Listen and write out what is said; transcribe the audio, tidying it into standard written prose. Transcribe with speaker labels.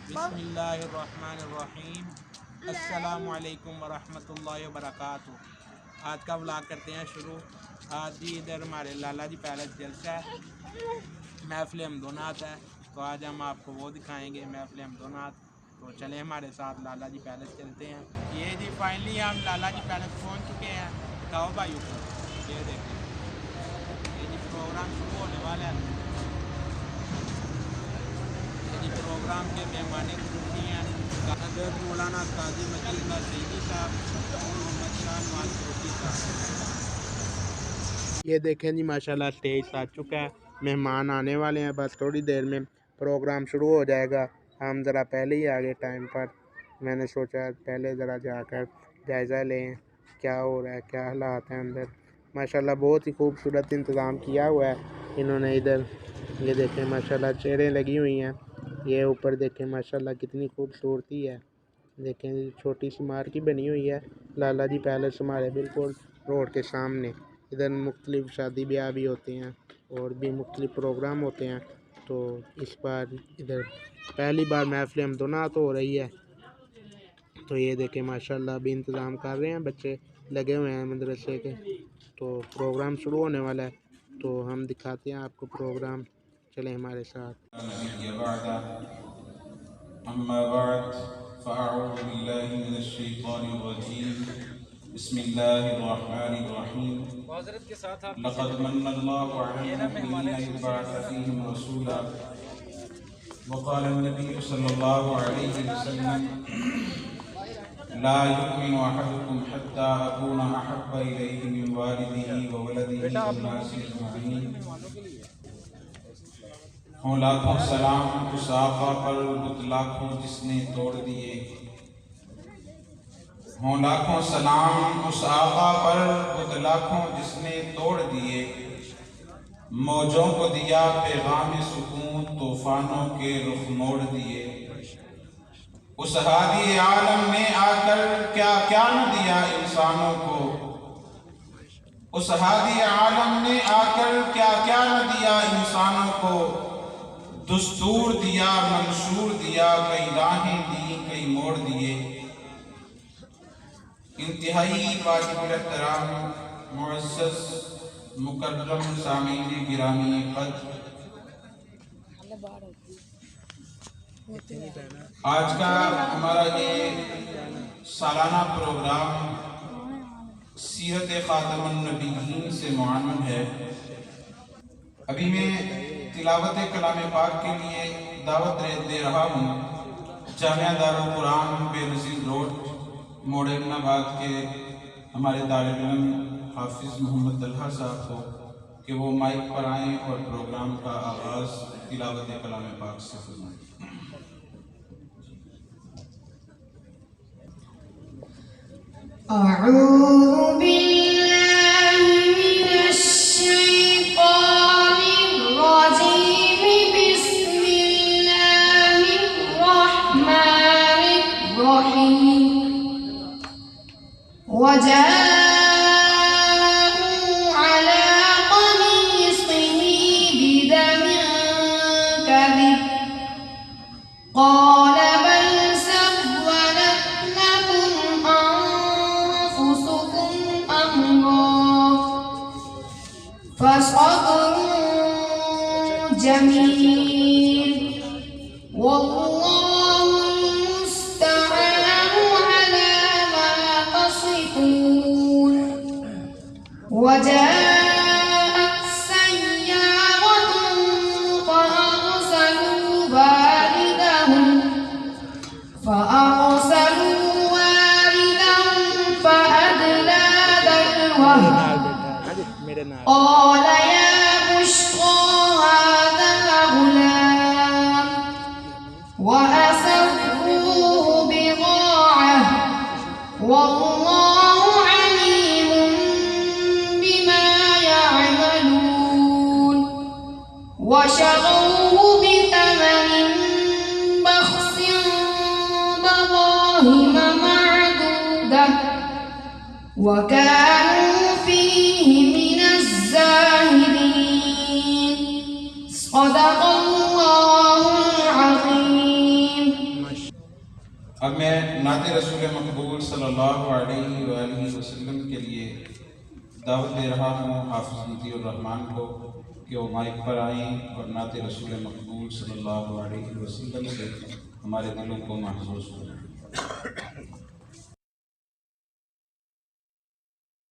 Speaker 1: बिस्मिल्लाहिर्रहमानिर्रहीम। अस्सलामु अलैकुम वरहमतुल्लाहि वबरकातुहू। आज का व्लॉग करते हैं शुरू। आज जी इधर हमारे लाला जी पैलेस जलसा है, महफिल-ए-hamd-o-naat है, तो आज हम आपको वो दिखाएंगे महफिल-ए-hamd-o-naat। तो चलें हमारे साथ लाला जी पैलेस चलते हैं। ये जी फाइनली हम लाला जी पैलेस पहुंच चुके हैं। दिखाओ भाई ऊपर, ये देखिए ये जी प्रोग्राम शुरू होने वाला है। प्रोग्राम के मेहमानी खुशी हैं हज़रत मौलाना काजी मजीद सईदी साहब और मोहम्मद शाह नवाज रोटी साहब। ये देखें जी माशाल्लाह स्टेज आ चुका है, मेहमान आने वाले हैं, बस थोड़ी देर में प्रोग्राम शुरू हो जाएगा। हम ज़रा पहले ही आ गए टाइम पर। मैंने सोचा पहले ज़रा जाकर जायज़ा लें क्या हो रहा है, क्या हालात हैं अंदर। माशाल्लाह बहुत ही खूबसूरत इंतज़ाम किया हुआ है इन्होंने इधर। ये देखें माशाल्लाह चेयरें लगी हुई हैं। ये ऊपर देखें माशाल्लाह कितनी खूबसूरती है। देखें छोटी सी मार्केट बनी हुई है। लाला जी पैलेस हमारे बिल्कुल रोड के सामने। इधर मुख्तलिफ शादी ब्याह भी होते हैं और भी मुख्तलिफ प्रोग्राम होते हैं। तो इस बार इधर पहली बार महफिल-ए-hamd-o-naat हो रही है। तो ये देखें माशाल्लाह अभी इंतज़ाम कर रहे हैं, बच्चे लगे हुए हैं मदरसे के। तो प्रोग्राम शुरू होने वाला है, तो हम दिखाते हैं आपको प्रोग्राम। चलें हमारे साथ।
Speaker 2: अम्मा बाद फ़अऊज़ु बिल्लाहि मिनश शैतानिर रजीम। बिस्मिल्लाहिर्रहमानिर्रहीम। लक़द मन्नल्लाहु अलल मुमिनीना इज़ बअअस फ़ीहिम रसूला व क़ाला अन्नबिय्यु सल्लल्लाहु अलैहि वसल्लम ला युमिनु अहदुकुम हत्ता अकूना अहब्बा इलैहि मिन वालिदिही व वलदिही वन्नासि अजमईन। हों लाखों सलाम उस आका पर बुत लाखों जिसने तोड़ दिए। हों लाखों सलाम उस आका पर बुत लाखों जिसने तोड़ दिए। मौजों को दिया पैगाम सुकून, तूफानों के रुख मोड़ दिए। उस हादी आलम ने आकर क्या क्या न दिया इंसानों को। उस हादी आलम ने आकर क्या क्या न दिया इंसानों को। दुस्तूर दिया, मंशूर दिया, कई राहें दी, कई मोड़ दिए। इंतहाई वाजिबुल एहतराम मुअज़्ज़ज़ मुकर्रम सामीन गिरामी क़द्र, आज का हमारा ये सालाना प्रोग्राम सीरत ख़ातमुन नबीयीन से मुअन्वन है। अभी मैं तिलावत कलाम पाक के लिए दावत दे रहा हूँ जामिया दारुल कुरान बेनज़ीर रोड मोड़नाबाद के हमारे तालिब इल्म हाफिज़ मोहम्मद तलहा साहब को कि वो माइक पर आएँ और प्रोग्राम का आगाज़ तिलावत कलाम पाक से फरमाएँ।
Speaker 3: أعوذ بالله من الشيطان الرجيم. بسم الله الرحمن الرحيم. وجاءوا على قميصه بدم كذب قال بل سولت لكم أنفسكم أمرا فصبر جميل والله المستعان على ما تصفون. وجاءت سيارة فأرسلوا والدهم فأدلى دلوه قال يا بشرى هذا غلام وأسروه بضاعة والله عليم بما يعملون. وشروه بثمن بخس دراهم معدودة وكانوا فيه من الزاهدين. صدق الله العظيم.
Speaker 2: اب میں نعت رسول مقبول صلی اللہ علیہ وآلہ وسلم کے لیے دعوت دے رہا ہوں حافظ مطیع الرحمن کو کہ وہ مائک پر آئیں اور نعت رسول مقبول صلی اللہ علیہ وسلم سے ہمارے دلوں کو محظوظ کریں۔